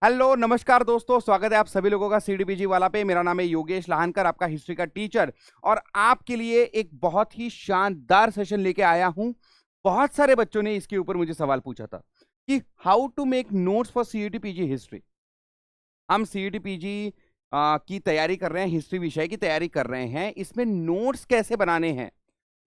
Hello नमस्कार दोस्तों, स्वागत है आप सभी लोगों का सीडीपीजी वाला पे। मेरा नाम है योगेश लाहनकर, आपका हिस्ट्री का टीचर, और आपके लिए एक बहुत ही शानदार सेशन लेके आया हूं। बहुत सारे बच्चों ने इसके ऊपर मुझे सवाल पूछा था कि how to make notes for CET history. हम सीईटी पीजी की तैयारी कर रहे हैं, हिस्ट्री विषय की तैयारी कर रहे हैं, इसमें नोट्स कैसे बनाने हैं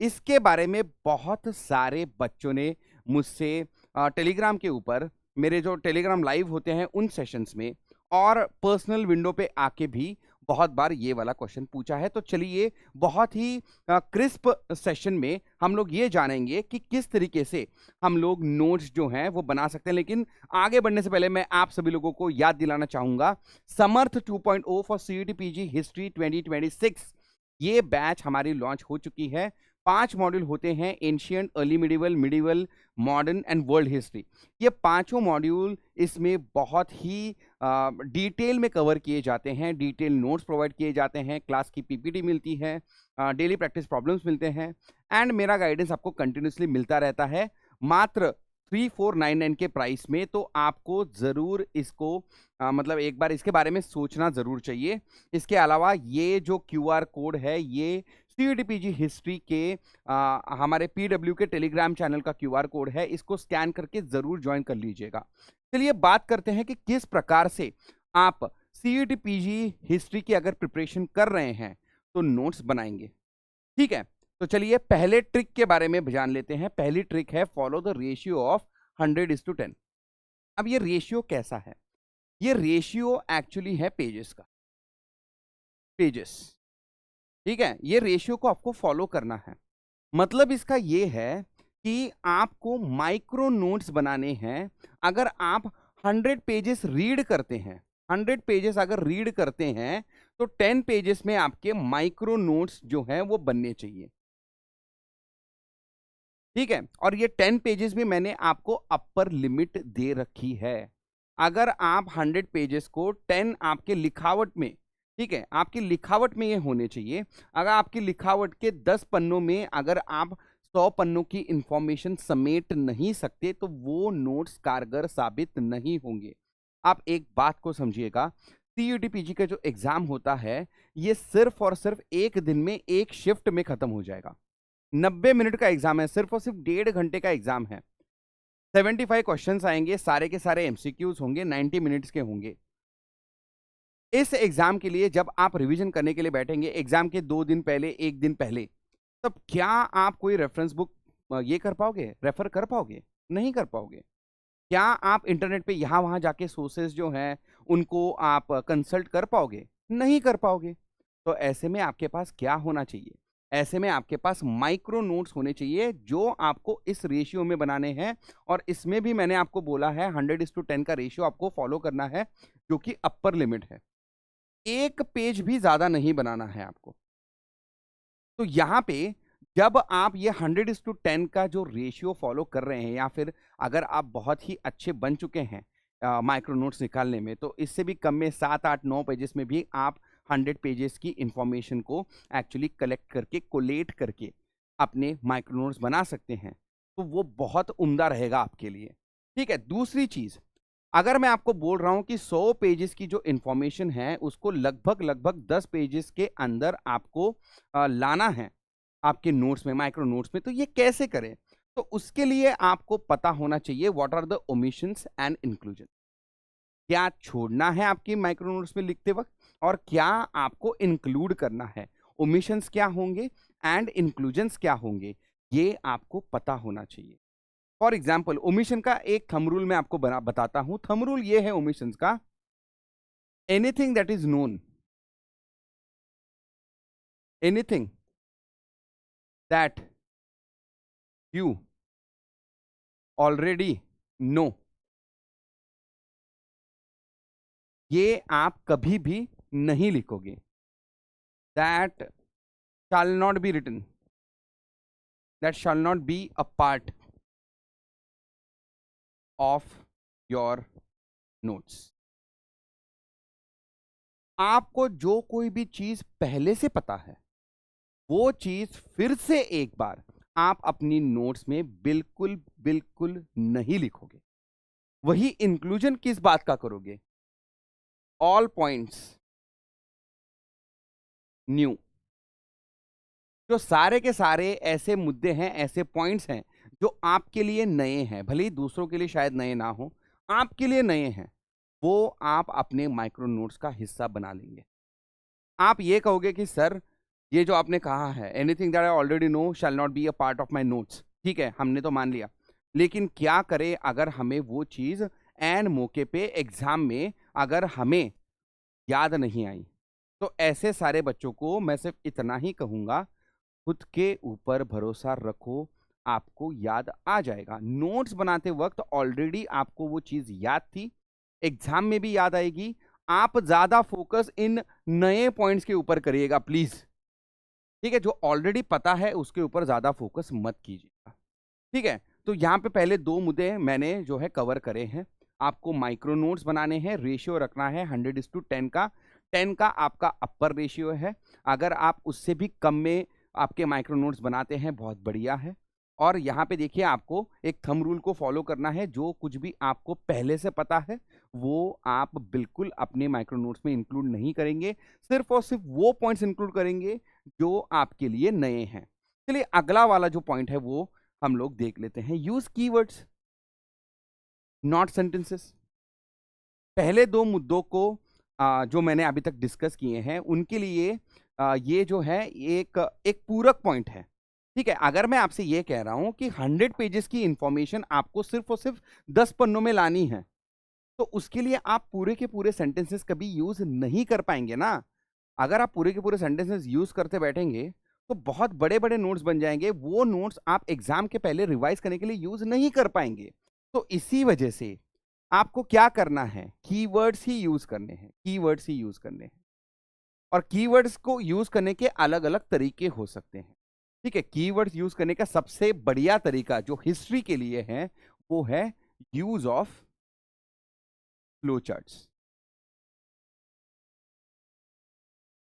इसके बारे में बहुत सारे बच्चों ने मुझसे टेलीग्राम के ऊपर, मेरे जो टेलीग्राम लाइव होते हैं उन सेशंस में और पर्सनल विंडो पे आके भी बहुत बार ये वाला क्वेश्चन पूछा है। तो चलिए, बहुत ही क्रिस्प सेशन में हम लोग ये जानेंगे कि किस तरीके से हम लोग नोट्स जो हैं वो बना सकते हैं। लेकिन आगे बढ़ने से पहले मैं आप सभी लोगों को याद दिलाना चाहूंगा, समर्थ 2.0 फॉर सीईटी पीजी हिस्ट्री 2026 ये बैच हमारी लॉन्च हो चुकी है। 5 मॉड्यूल होते हैं, ancient, early medieval, medieval, modern and world history. ये पांचों मॉड्यूल इसमें बहुत ही डिटेल में कवर किए जाते हैं, डिटेल नोट्स प्रोवाइड किए जाते हैं, क्लास की पीपीटी मिलती है, डेली प्रैक्टिस प्रॉब्लम्स मिलते हैं एंड मेरा गाइडेंस आपको कंटिन्यूसली मिलता रहता है मात्र 3499 के प्राइस में। तो आपको ज़रूर इसको मतलब एक बार इसके बारे में सोचना ज़रूर चाहिए। इसके अलावा ये जो क्यूआर कोड है, ये सीईटीपीजी हिस्ट्री के हमारे पीडब्ल्यू के टेलीग्राम चैनल का क्यूआर कोड है, इसको स्कैन करके ज़रूर ज्वाइन कर लीजिएगा। चलिए बात करते हैं कि किस प्रकार से आप सीईटीपीजी हिस्ट्री की अगर प्रिपरेशन कर रहे हैं तो नोट्स बनाएंगे। ठीक है, तो चलिए पहले ट्रिक के बारे में जान लेते हैं। पहली ट्रिक है फॉलो द रेशियो ऑफ 100:10। अब ये रेशियो कैसा है? ये रेशियो एक्चुअली है पेजेस का, पेजेस। ठीक है, ये रेशियो को आपको फॉलो करना है। मतलब इसका ये है कि आपको माइक्रो नोट्स बनाने हैं। अगर आप 100 पेजेस रीड करते हैं, 100 पेजेस अगर रीड करते हैं तो 10 पेजेस में आपके माइक्रो नोट्स जो हैं वो बनने चाहिए। ठीक है, और ये 10 पेजेस भी मैंने आपको अपर लिमिट दे रखी है। अगर आप 100 पेजेस को 10 आपके लिखावट में, ठीक है, आपकी लिखावट में ये होने चाहिए। अगर आपकी लिखावट के 10 पन्नों में अगर आप 100 पन्नों की इंफॉर्मेशन समेट नहीं सकते तो वो नोट्स कारगर साबित नहीं होंगे। आप एक बात को समझिएगा, सीयूटीपीजी का जो एग्जाम होता है ये सिर्फ और सिर्फ एक दिन में, एक शिफ्ट में खत्म हो जाएगा। 90 मिनट का एग्जाम है, सिर्फ और सिर्फ 1.5 घंटे का एग्जाम है। 75 क्वेश्चंस आएंगे, सारे के सारे एमसीक्यूज होंगे, 90 मिनट्स के होंगे। इस एग्जाम के लिए जब आप रिवीजन करने के लिए बैठेंगे एग्जाम के 2 दिन पहले, 1 दिन पहले, तब क्या आप कोई रेफरेंस बुक ये कर पाओगे, रेफर कर पाओगे? नहीं कर पाओगे। क्या आप इंटरनेट पे यहां वहां जाके सोर्सेज जो हैं उनको आप कंसल्ट कर पाओगे? नहीं कर पाओगे। तो ऐसे में आपके पास क्या होना चाहिए? ऐसे में आपके पास माइक्रो नोट्स होने चाहिए जो आपको इस रेशियो में बनाने हैं। और इसमें भी मैंने आपको बोला है 100:10 का रेशियो आपको फॉलो करना है, जो कि अपर लिमिट है। एक पेज भी ज्यादा नहीं बनाना है आपको। तो यहां पे जब आप ये 100:10 का जो रेशियो फॉलो कर रहे हैं, या फिर अगर आप बहुत ही अच्छे बन चुके हैं माइक्रो नोट्स निकालने में, तो इससे भी कम में 7, 8, 9 पेजेस में भी आप 100 पेजेस की इंफॉर्मेशन को एक्चुअली कलेक्ट करके, कोलेट करके अपने माइक्रो नोट्स बना सकते हैं। तो वो बहुत उम्दा रहेगा आपके लिए। ठीक है, दूसरी चीज, अगर मैं आपको बोल रहा हूं कि 100 पेजेस की जो इंफॉर्मेशन है उसको लगभग लगभग 10 पेजेस के अंदर आपको लाना है आपके नोट्स में, माइक्रो नोट्स में, तो ये कैसे करें? तो उसके लिए आपको पता होना चाहिए what are the omissions and inclusion. क्या छोड़ना है आपकी माइक्रो नोट्स में लिखते वक्त और क्या आपको इंक्लूड करना है। ओमिशंस क्या होंगे एंड इंक्लूजन्स क्या होंगे, ये आपको पता होना चाहिए। फॉर एग्जाम्पल, ओमिशन का एक थंब रूल मैं आपको बताता हूं। थंब रूल ये है ओमिशंस का, anything that is known, anything that you already know, ये आप कभी भी नहीं लिखोगे। That shall not be written, that shall not be a part of your notes. आपको जो कोई भी चीज पहले से पता है वो चीज फिर से एक बार आप अपनी नोट्स में बिल्कुल बिल्कुल नहीं लिखोगे। वही इंक्लूजन किस बात का करोगे? All points new. जो सारे के सारे ऐसे मुद्दे हैं, ऐसे पॉइंट्स हैं जो आपके लिए नए हैं, भले ही दूसरों के लिए शायद नए ना हो, आपके लिए नए हैं, वो आप अपने माइक्रो नोट्स का हिस्सा बना लेंगे। आप ये कहोगे कि सर ये जो आपने कहा है, anything that I already know shell not be a part of my notes, ठीक है, हमने तो मान लिया, लेकिन क्या करें अगर हमें वो चीज एन मौके पे एग्जाम में अगर हमें याद नहीं आई? तो ऐसे सारे बच्चों को मैं सिर्फ इतना ही कहूंगा, खुद के ऊपर भरोसा रखो, आपको याद आ जाएगा। नोट्स बनाते वक्त ऑलरेडी आपको वो चीज याद थी, एग्जाम में भी याद आएगी। आप ज्यादा फोकस इन नए पॉइंट्स के ऊपर करिएगा प्लीज, ठीक है? जो ऑलरेडी पता है उसके ऊपर ज्यादा फोकस मत कीजिएगा, ठीक है? तो यहाँ पे पहले दो मुद्दे मैंने जो है कवर करे हैं। आपको माइक्रो नोट्स बनाने हैं, रेशियो रखना है 100:10 का। 10 का आपका अपर रेशियो है। अगर आप उससे भी कम में आपके माइक्रो नोट्स बनाते हैं, बहुत बढ़िया है। और यहाँ पे देखिए, आपको एक थंब रूल को फॉलो करना है। जो कुछ भी आपको पहले से पता है वो आप बिल्कुल अपने माइक्रो नोट्स में इंक्लूड नहीं करेंगे, सिर्फ और सिर्फ वो पॉइंट्स इंक्लूड करेंगे जो आपके लिए नए हैं। चलिए अगला वाला जो पॉइंट है वो हम लोग देख लेते हैं। Use keywords not sentences. पहले दो मुद्दों को जो मैंने अभी तक डिस्कस किए हैं उनके लिए ये जो है एक एक पूरक पॉइंट है, ठीक है? अगर मैं आपसे ये कह रहा हूं कि 100 पेजेस की इंफॉर्मेशन आपको सिर्फ और सिर्फ 10 पन्नों में लानी है, तो उसके लिए आप पूरे के पूरे सेंटेंसेस कभी यूज नहीं कर पाएंगे ना। अगर आप पूरे के पूरे सेंटेंसेस यूज करते बैठेंगे तो बहुत बड़े बड़े नोट्स बन जाएंगे। वो नोट्स आप एग्जाम के पहले रिवाइज करने के लिए यूज नहीं कर पाएंगे। तो इसी वजह से आपको क्या करना है, कीवर्ड्स ही यूज करने हैं, कीवर्ड्स ही यूज करने हैं। और कीवर्ड्स को यूज करने के अलग अलग तरीके हो सकते हैं, ठीक है? कीवर्ड्स यूज करने का सबसे बढ़िया तरीका जो हिस्ट्री के लिए है वो है यूज ऑफ फ्लो चार्ट्स,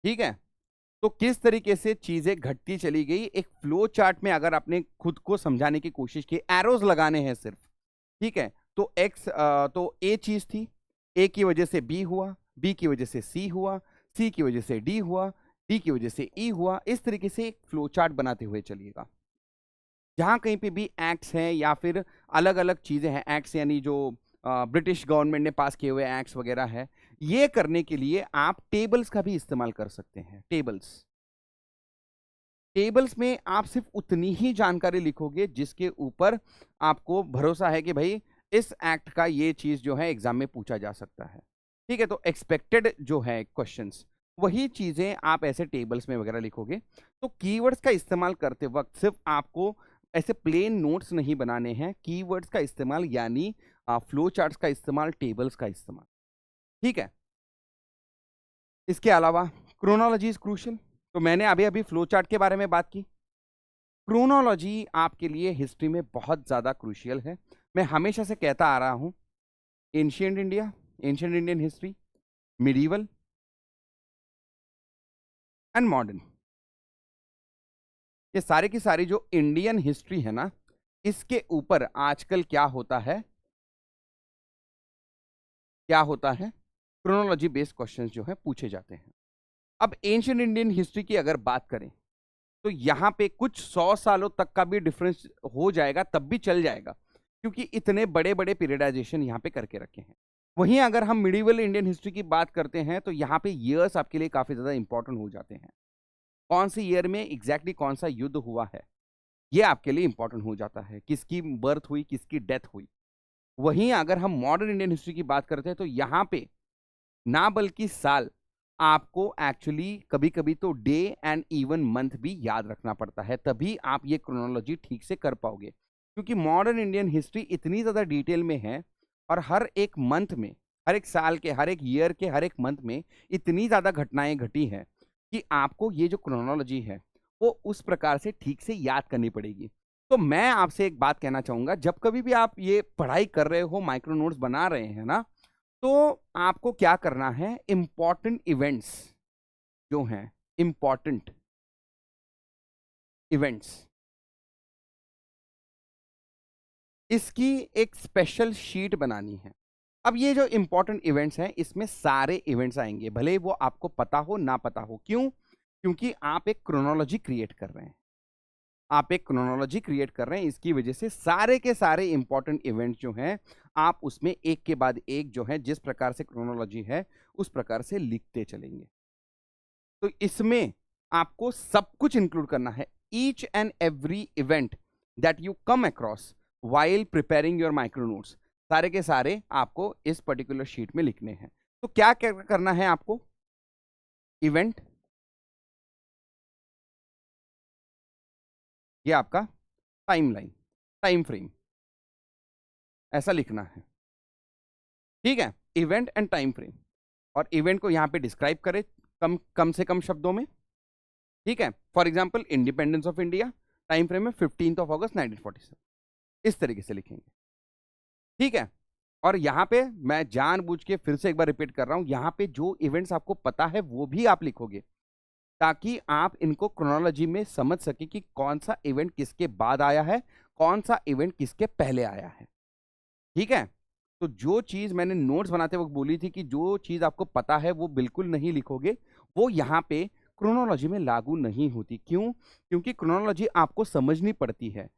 ठीक है? तो किस तरीके से चीजें घटती चली गई, एक फ्लो चार्ट में अगर आपने खुद को समझाने की कोशिश की, एरोज लगाने हैं सिर्फ, ठीक है? तो एक्स तो ए चीज थी, ए की वजह से बी हुआ, बी की वजह से सी हुआ, सी की वजह से डी हुआ, डी की वजह से ई हुआ। इस तरीके से एक फ्लो चार्ट बनाते हुए चलिएगा। जहां कहीं पे भी एक्ट्स हैं या फिर अलग अलग चीजें हैं, एक्ट्स यानी जो ब्रिटिश गवर्नमेंट ने पास किए हुए एक्ट्स वगैरह है, ये करने के लिए आप टेबल्स का भी इस्तेमाल कर सकते हैं। टेबल्स, टेबल्स में आप सिर्फ उतनी ही जानकारी लिखोगे जिसके ऊपर आपको भरोसा है कि भाई इस एक्ट का ये चीज जो है एग्जाम में पूछा जा सकता है, ठीक है? तो एक्सपेक्टेड जो है क्वेश्चंस, वही चीजें आप ऐसे टेबल्स में वगैरह लिखोगे। तो कीवर्ड्स का इस्तेमाल करते वक्त सिर्फ आपको ऐसे प्लेन नोट्स नहीं बनाने हैं, कीवर्ड्स का इस्तेमाल यानी फ्लो चार्ट्स का इस्तेमाल, टेबल्स का इस्तेमाल, ठीक है? इसके अलावा क्रोनोलॉजी इज क्रूशियल। तो मैंने अभी अभी फ्लो चार्ट के बारे में बात की, क्रोनोलॉजी आपके लिए हिस्ट्री में बहुत ज्यादा क्रूशियल है। मैं हमेशा से कहता आ रहा हूं, ancient India, ancient Indian history, medieval and modern, ये सारी की सारी जो इंडियन हिस्ट्री है ना, इसके ऊपर आजकल क्या होता है, क्या होता है, क्रोनोलॉजी बेस्ड क्वेश्चंस जो है पूछे जाते हैं। अब एंशिएंट इंडियन हिस्ट्री की अगर बात करें तो यहां पे कुछ 100 सालों तक का भी डिफरेंस हो जाएगा, तब भी चल जाएगा, क्योंकि इतने बड़े बड़े पीरियडाइजेशन यहां पे करके रखे हैं। वहीं अगर हम मिडिवल इंडियन हिस्ट्री की बात करते हैं तो यहाँ पे ईयर्स आपके लिए काफी ज्यादा इंपॉर्टेंट हो जाते हैं। कौन से ईयर में एग्जैक्टली कौन सा युद्ध हुआ है, ये आपके लिए इंपॉर्टेंट हो जाता है, किसकी बर्थ हुई, किसकी डेथ हुई। वहीं अगर हम मॉडर्न इंडियन हिस्ट्री की बात करते हैं तो यहाँ पे ना बल्कि साल, आपको एक्चुअली कभी कभी तो डे एंड इवन मंथ भी याद रखना पड़ता है, तभी आप ये क्रोनोलॉजी ठीक से कर पाओगे। क्योंकि मॉडर्न इंडियन हिस्ट्री इतनी ज्यादा डिटेल में है और हर एक मंथ में, हर एक साल के, हर एक ईयर के, हर एक मंथ में इतनी ज्यादा घटनाएं घटी हैं कि आपको ये जो क्रोनोलॉजी है वो उस प्रकार से ठीक से याद करनी पड़ेगी। तो मैं आपसे एक बात कहना चाहूंगा, जब कभी भी आप ये पढ़ाई कर रहे हो, माइक्रो नोट्स बना रहे हैं ना, तो आपको क्या करना है, इंपॉर्टेंट इवेंट्स जो हैं, इंपॉर्टेंट इवेंट्स, इसकी एक स्पेशल शीट बनानी है। अब ये जो इंपॉर्टेंट इवेंट्स हैं इसमें सारे इवेंट्स आएंगे, भले वो आपको पता हो ना पता हो। क्यों? क्योंकि आप एक क्रोनोलॉजी क्रिएट कर रहे हैं, आप एक क्रोनोलॉजी क्रिएट कर रहे हैं, इसकी वजह से सारे के सारे इंपॉर्टेंट इवेंट्स जो हैं आप उसमें एक के बाद एक जो है जिस प्रकार से क्रोनोलॉजी है उस प्रकार से लिखते चलेंगे। तो इसमें आपको सब कुछ इंक्लूड करना है, each and every event that you come across while preparing your micro notes, सारे के सारे आपको इस पर्टिकुलर शीट में लिखने हैं। तो क्या करना है आपको? इवेंट, ये आपका टाइमलाइन, टाइम फ्रेम, ऐसा लिखना है, ठीक है? इवेंट एंड टाइम फ्रेम, और इवेंट को यहां पे डिस्क्राइब करें कम कम से कम शब्दों में, ठीक है? For example independence of India, time frame में 15 अगस्त 1947, इस तरीके से लिखेंगे, ठीक है? और यहां पे मैं जानबूझ के फिर से एक बार रिपीट कर रहा हूं, यहां पे जो इवेंट्स आपको पता है वो भी आप लिखोगे ताकि आप इनको क्रोनोलॉजी में समझ सके कि कौन सा इवेंट किसके बाद आया है, कौन सा इवेंट किसके पहले आया है, ठीक है? तो जो चीज मैंने नोट्स बनाते वक्त बोली थी कि जो चीज आपको पता है वो बिल्कुल नहीं लिखोगे, वो यहाँ पे क्रोनोलॉजी में लागू नहीं होती। क्यों? क्योंकि क्रोनोलॉजी आपको समझनी पड़ती है।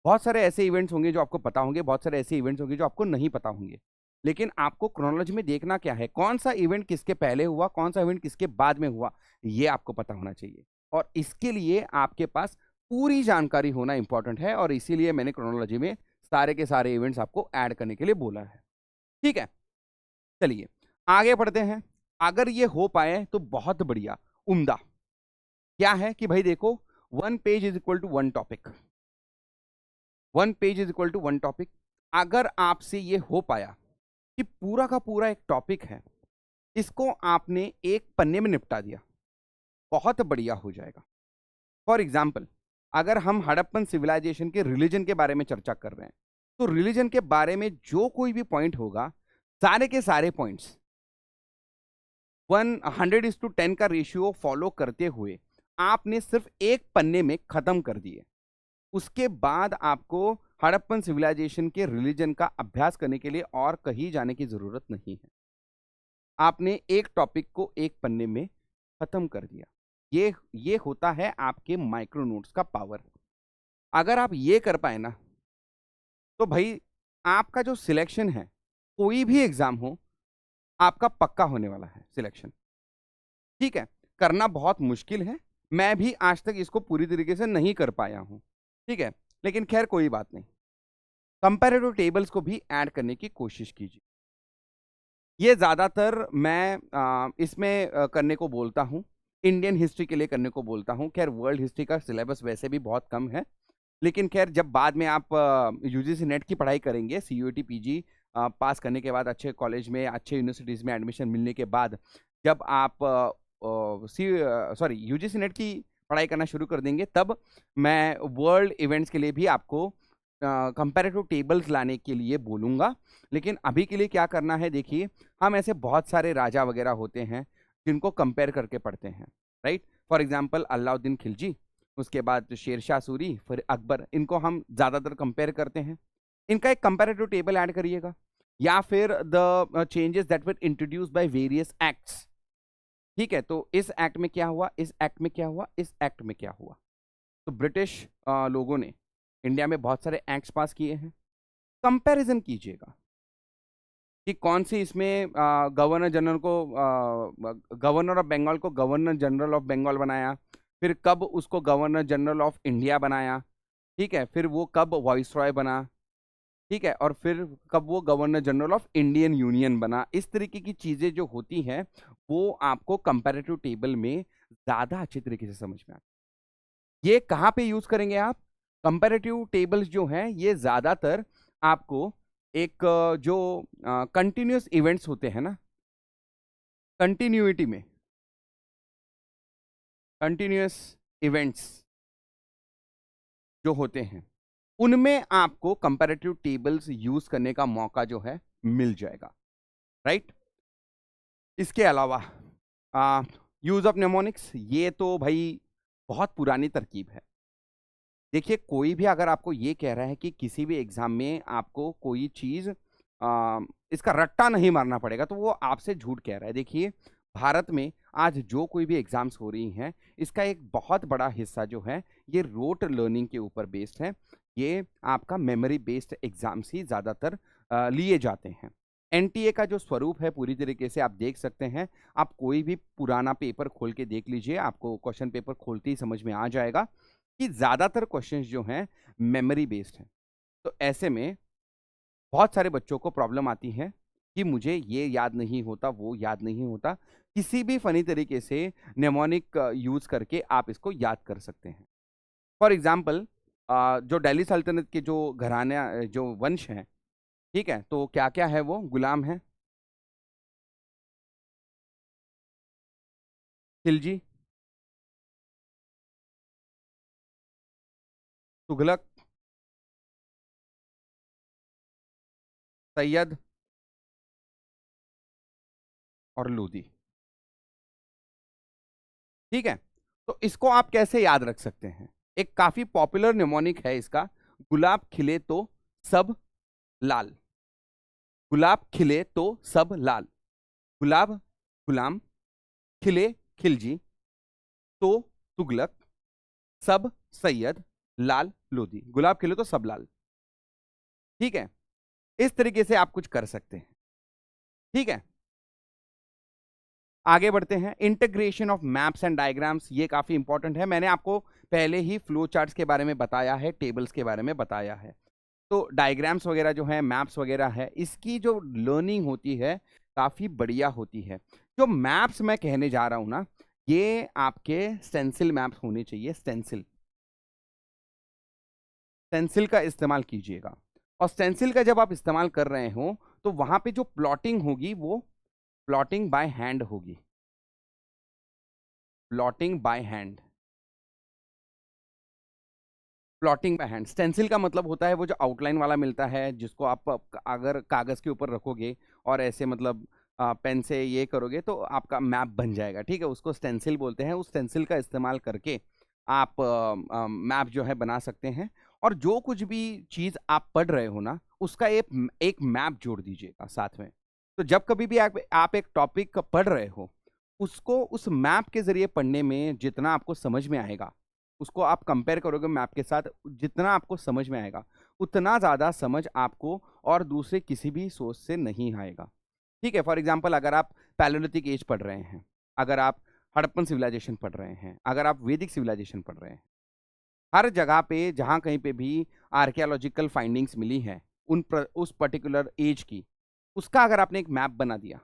बहुत सारे ऐसे इवेंट्स होंगे जो आपको पता होंगे, बहुत सारे ऐसे इवेंट्स होंगे जो आपको नहीं पता होंगे, लेकिन आपको क्रोनोलॉजी में देखना क्या है, कौन सा इवेंट किसके पहले हुआ, कौन सा इवेंट किसके बाद में हुआ, ये आपको पता होना चाहिए। और इसके लिए आपके पास पूरी जानकारी होना इंपॉर्टेंट है, और इसीलिए मैंने क्रोनोलॉजी में सारे के सारे इवेंट्स आपको ऐड करने के लिए बोला है, ठीक है? चलिए आगे बढ़ते हैं। अगर ये हो पाए तो बहुत बढ़िया, उम्दा। क्या है कि भाई देखो, 1 page is equal to 1 topic, 1 page is equal to 1 topic. अगर आपसे ये हो पाया कि पूरा का पूरा एक टॉपिक है, इसको आपने एक पन्ने में निपटा दिया, बहुत बढ़िया हो जाएगा। फॉर एग्जाम्पल, अगर हम हड़प्पन सिविलाइजेशन के रिलीजन के बारे में चर्चा कर रहे हैं, तो रिलीजन के बारे में जो कोई भी पॉइंट होगा, सारे के सारे पॉइंट्स 100:10 का रेशियो फॉलो करते हुए आपने सिर्फ एक पन्ने में खत्म कर दिए। उसके बाद आपको हड़प्पन सिविलाइजेशन के रिलीजन का अभ्यास करने के लिए और कहीं जाने की जरूरत नहीं है, आपने एक टॉपिक को एक पन्ने में खत्म कर दिया। ये होता है आपके माइक्रो नोट्स का पावर। अगर आप ये कर पाए ना, तो भाई आपका जो सिलेक्शन है, कोई भी एग्जाम हो, आपका पक्का होने वाला है सिलेक्शन, ठीक है? करना बहुत मुश्किल है, मैं भी आज तक इसको पूरी तरीके से नहीं कर पाया हूं, ठीक है? लेकिन खैर कोई बात नहीं, कंपैरेटिव टेबल्स को भी ऐड करने की कोशिश कीजिए। ये ज्यादातर मैं इसमें करने को बोलता हूं, इंडियन हिस्ट्री के लिए करने को बोलता हूं। खैर वर्ल्ड हिस्ट्री का सिलेबस वैसे भी बहुत कम है, लेकिन खैर जब बाद में आप यूजीसी नेट की पढ़ाई करेंगे, सीयूईटी पीजी पास करने के बाद, अच्छे कॉलेज में अच्छे यूनिवर्सिटीज में एडमिशन मिलने के बाद, जब आप यूजीसी नेट की पढ़ाई करना शुरू कर देंगे, तब मैं वर्ल्ड इवेंट्स के लिए भी आपको कंपैरेटिव टेबल्स लाने के लिए बोलूँगा। लेकिन अभी के लिए क्या करना है, देखिए, हम ऐसे बहुत सारे राजा वगैरह होते हैं जिनको कंपेयर करके पढ़ते हैं, right? For example Alauddin Khilji, उसके बाद शेरशाह सूरी, फिर अकबर, इनको हम ज़्यादातर कंपेयर करते हैं। इनका एक कंपैरेटिव टेबल ऐड करिएगा, या फिर the changes that were introduced by various acts, ठीक है? तो इस एक्ट में क्या हुआ, इस एक्ट में क्या हुआ, इस एक्ट में क्या हुआ। तो ब्रिटिश लोगों ने इंडिया में बहुत सारे एक्ट्स पास किए हैं, कंपैरिजन कीजिएगा कि कौन सी इसमें गवर्नर जनरल को गवर्नर ऑफ बंगाल को गवर्नर जनरल ऑफ बंगाल बनाया, फिर कब उसको गवर्नर जनरल ऑफ इंडिया बनाया, ठीक है? फिर वो कब वॉइसरॉय बना, ठीक है? और फिर कब वो governor general of Indian union बना। इस तरीके की चीजें जो होती हैं वो आपको कंपैरेटिव टेबल में ज्यादा अच्छे तरीके से समझ में आती है। ये कहाँ पे यूज करेंगे आप? कंपैरेटिव टेबल्स जो हैं ये ज्यादातर आपको एक जो कंटिन्यूअस इवेंट्स होते हैं ना, कंटिन्यूटी में कंटिन्यूअस इवेंट्स जो होते हैं, उनमें आपको कंपैरेटिव टेबल्स यूज करने का मौका जो है मिल जाएगा, राइट? इसके अलावा यूज ऑफ नेमोनिक्स, ये तो भाई बहुत पुरानी तरकीब है। देखिए, कोई भी अगर आपको ये कह रहा है कि किसी भी एग्जाम में आपको कोई चीज इसका रट्टा नहीं मारना पड़ेगा, तो वो आपसे झूठ कह रहा है। देखिए, भारत में आज जो कोई भी एग्जाम्स हो रही हैं, इसका एक बहुत बड़ा हिस्सा जो है ये रोट लर्निंग के ऊपर बेस्ड है। ये आपका मेमोरी बेस्ड एग्जाम्स ही ज़्यादातर लिए जाते हैं। एनटीए का जो स्वरूप है पूरी तरीके से आप देख सकते हैं। आप कोई भी पुराना पेपर खोल के देख लीजिए, आपको क्वेश्चन पेपर खोलते ही समझ में आ जाएगा कि ज़्यादातर क्वेश्चंस जो हैं मेमोरी बेस्ड हैं। तो ऐसे में बहुत सारे बच्चों को प्रॉब्लम आती है कि मुझे ये याद नहीं होता, वो याद नहीं होता। किसी भी फनी तरीके से नेमोनिक यूज करके आप इसको याद कर सकते हैं। फॉर एग्जाम्पल, जो दिल्ली सल्तनत के जो घराने जो वंश हैं, ठीक है, तो क्या क्या है, वो गुलाम है, खिलजी, तुगलक, सैयद और लोदी। ठीक है, तो इसको आप कैसे याद रख सकते हैं? एक काफी पॉपुलर निमोनिक है इसका, गुलाब खिले तो सब लाल। गुलाब खिले तो सब लाल। गुलाब गुलाम, खिले खिलजी, तो तुगलक, सब सैयद, लाल लोधी। गुलाब खिले तो सब लाल। ठीक है, इस तरीके से आप कुछ कर सकते हैं। ठीक है, आगे बढ़ते हैं। Integration of maps and diagrams, ये काफी इंपॉर्टेंट है। मैंने आपको पहले ही फ्लो चार्ट्स के बारे में बताया है, टेबल्स के बारे में बताया है। तो डायग्राम्स वगैरह जो है, मैप्स वगैरह है, इसकी जो लर्निंग होती है काफी बढ़िया होती है। जो मैप्स मैं कहने जा रहा हूं ना, ये आपके स्टेंसिल मैप्स होने चाहिए। स्टेंसिल, स्टेंसिल का इस्तेमाल कीजिएगा। और स्टेंसिल का जब आप इस्तेमाल कर रहे हो तो वहां पे जो प्लॉटिंग होगी वो प्लॉटिंग बाय हैंड होगी। Plotting by hand, plotting by hand. Stencil का मतलब होता है वो जो आउटलाइन वाला मिलता है, जिसको आप अगर कागज के ऊपर रखोगे और ऐसे मतलब पेन से ये करोगे तो आपका मैप बन जाएगा। ठीक है, उसको स्टेंसिल बोलते हैं। उस स्टेंसिल का इस्तेमाल करके आप मैप जो है बना सकते हैं। और जो कुछ भी चीज आप पढ़ रहे हो ना, उसका एक मैप जोड़ दीजिएगा साथ में। तो जब कभी भी आप एक टॉपिक पढ़ रहे हो, उसको उस मैप के जरिए पढ़ने में जितना आपको समझ में आएगा, उसको आप कंपेयर करोगे मैप के साथ, जितना आपको समझ में आएगा उतना ज़्यादा समझ आपको और दूसरे किसी भी सोर्स से नहीं आएगा। ठीक है, फॉर एग्जाम्पल, अगर आप पैलेलिथिक एज पढ़ रहे हैं, अगर आप हड़प्पन सिविलाइजेशन पढ़ रहे हैं, अगर आप वैदिक सिविलाइजेशन पढ़ रहे हैं, हर जगह पे जहाँ कहीं पे भी आर्कियोलॉजिकल फाइंडिंग्स मिली हैं उस पर्टिकुलर एज की, उसका अगर आपने एक मैप बना दिया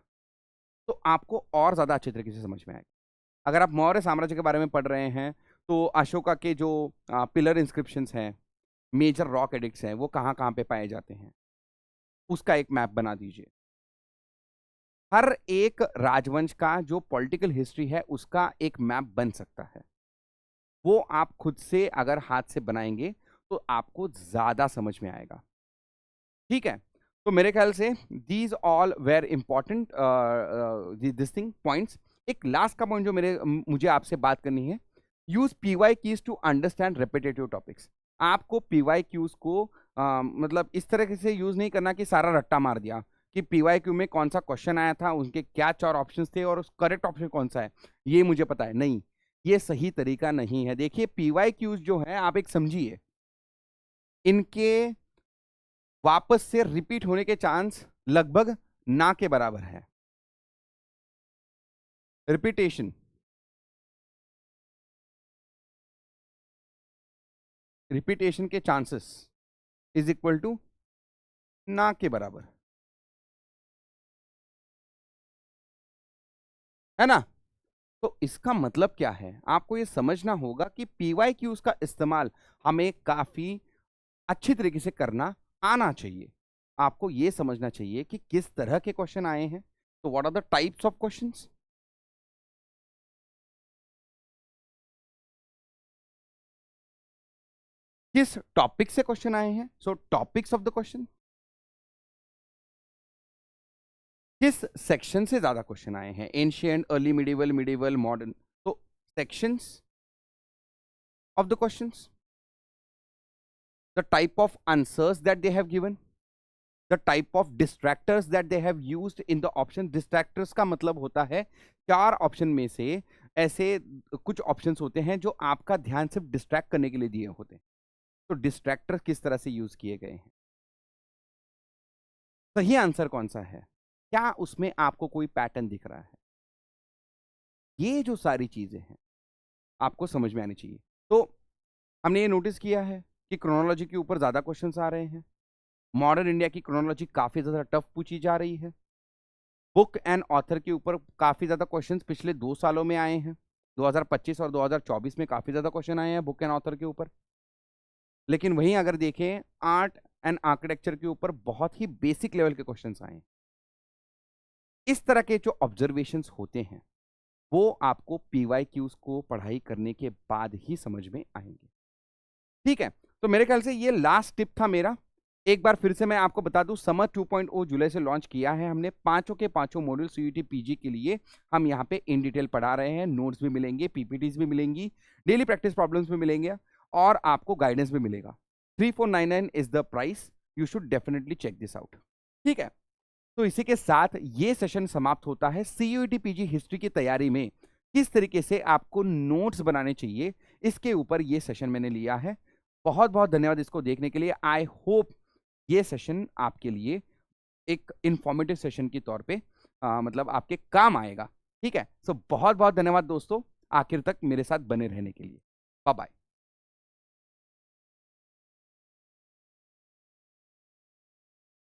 तो आपको और ज़्यादा अच्छे तरीके से समझ में आएगा। अगर आप मौर्य साम्राज्य के बारे में पढ़ रहे हैं, तो अशोका के जो पिलर इंस्क्रिप्शंस हैं, मेजर रॉक एडिक्ट्स हैं, वो कहाँ कहाँ पे पाए जाते हैं, उसका एक मैप बना दीजिए। हर एक राजवंश का जो पॉलिटिकल हिस्ट्री है उसका एक मैप बन सकता है। वो आप खुद से अगर हाथ से बनाएंगे तो आपको ज्यादा समझ में आएगा। ठीक है, तो मेरे ख्याल से these all were important this thing points. एक लास्ट का पॉइंट जो मुझे आपसे बात करनी है, use PYQs to understand repetitive topics. आपको पीवाई क्यूज को मतलब इस तरह से यूज नहीं करना कि सारा रट्टा मार दिया कि पीवाई क्यू में कौन सा क्वेश्चन आया था, उनके क्या 4 ऑप्शंस थे और उस करेक्ट ऑप्शन कौन सा है ये मुझे पता है। नहीं, ये सही तरीका नहीं है। देखिए, पीवाई क्यूज जो है, आप एक समझिए, इनके वापस से रिपीट होने के चांस लगभग ना के बराबर है। रिपीटेशन, रिपीटेशन के चांसेस इज इक्वल टू ना के बराबर, है ना? तो इसका मतलब क्या है, आपको ये समझना होगा कि पीवाई क्यूज का इस्तेमाल हमें काफी अच्छी तरीके से करना आना चाहिए। आपको ये समझना चाहिए कि किस तरह के क्वेश्चन आए हैं। तो what are the types of questions, किस टॉपिक से क्वेश्चन आए हैं, so topics of the question, किस सेक्शन से ज्यादा क्वेश्चन आए हैं, ancient, early medieval, medieval, modern. तो sections of the questions, the type of answers that they have given, the type of distractors that they have used in the option. Distractors का मतलब होता है 4 option में से ऐसे कुछ ऑप्शंस होते हैं जो आपका ध्यान सिर्फ डिस्ट्रैक्ट करने के लिए दिए होते हैं। तो डिस्ट्रैक्टर किस तरह से यूज किए गए हैं? सही आंसर कौन सा है? क्या उसमें आपको कोई पैटर्न दिख रहा है? ये जो सारी चीजें हैं आपको समझ में आनी चाहिए। तो हमने ये नोटिस किया है कि क्रोनोलॉजी के ऊपर ज्यादा क्वेश्चंस आ रहे हैं। मॉडर्न इंडिया की क्रोनोलॉजी काफी ज्यादा टफ पूछी जा रही है। बुक एंड ऑथर के ऊपर काफी ज्यादा क्वेश्चंस पिछले 2 सालों में आए हैं। 2025 और 2024 में काफी ज्यादा क्वेश्चन आए हैं बुक एंड ऑथर के ऊपर। लेकिन वहीं अगर देखें आर्ट एंड आर्किटेक्चर के ऊपर बहुत ही बेसिक लेवल के क्वेश्चंस आए हैं। इस तरह के जो ऑब्जर्वेशंस होते हैं वो आपको पीवाईक्यूज को पढ़ाई करने के बाद ही समझ में आएंगे। ठीक है, तो मेरे ख्याल से ये लास्ट टिप था मेरा। एक बार फिर से मैं आपको बता दूं, समर 2.0 जुलाई से लॉन्च किया है हमने। पांचों के पांचों मॉड्यूल सीयूईटी पीजी के लिए हम यहाँ पे इन डिटेल पढ़ा रहे हैं। नोट्स भी मिलेंगे, पीपीटीज भी मिलेंगी, डेली प्रैक्टिस प्रॉब्लम्स भी मिलेंगे और आपको गाइडेंस भी मिलेगा। 3499 is the price. You should definitely check this out. ठीक है, तो इसी के साथ ये सेशन समाप्त होता है। सीयूईटी पीजी हिस्ट्री की तैयारी में किस तरीके से आपको नोट्स बनाने चाहिए, इसके ऊपर ये सेशन मैंने लिया है। बहुत बहुत धन्यवाद इसको देखने के लिए। आई होप ये सेशन आपके लिए एक इंफॉर्मेटिव सेशन के तौर पे मतलब आपके काम आएगा। ठीक है, सो बहुत बहुत धन्यवाद दोस्तों, आखिर तक मेरे साथ बने रहने के लिए। Bye bye.